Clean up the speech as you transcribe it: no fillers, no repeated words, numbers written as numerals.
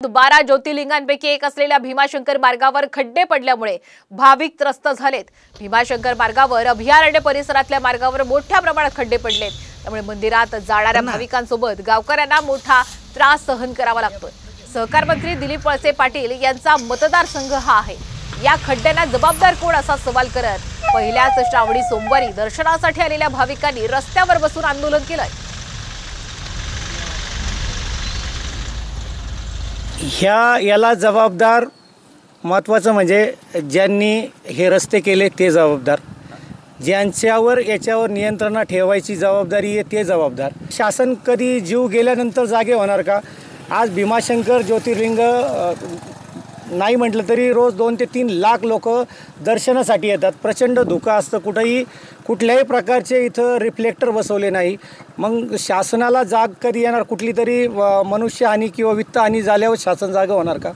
12 ज्योतिर्लिंगांपैकी एक असलेल्या भीमाशंकर मार्गावर खड्डे पडल्यामुळे भाविक त्रस्त झालेत। भीमाशंकर मार्गावर अभयारण्य परिसरातल्या मार्गावर मोठ्या प्रमाणात खड्डे पडलेत, त्यामुळे मंदिरात जाणाऱ्या भाविकांसोबत गावकऱ्यांना मोठा त्रास सहन करावा लागतोय। सहकार मंत्री दिलीप वळसे पाटील यांचा मतदारसंघ हा आहे। या खड्ड्यांना जबाबदार कोण असा सवाल करत पहिल्याच श्रावणी सोमवारी दर्शनासाठी आलेल्या भाविकांनी रस्त्यावर बसून आंदोलन केलंय। याला जबाबदार महत्त्वाचं म्हणजे ज्यांनी हे रस्ते केले ते जबाबदार, ज्यांच्यावर याच्यावर नियंत्रण ठेवायची जबाबदारी आहे ते जबाबदार। शासन कधी जीव गेल्यानंतर जागे होणार का? आज भीमाशंकर ज्योतिर्लिंग नाही म्हटलं तरी रोज 2 ते 3 लाख लोक दर्शनासाठी येतात। प्रचंड धुकं असतं, कुठल्याही प्रकारचे इथं रिफ्लेक्टर बसवले नाही। मग शासनाला जाग कधी येणार? कुठली तरी मनुष्यहानी किंवा वित्तहानी झाल्यावर शासन जागं होणार का?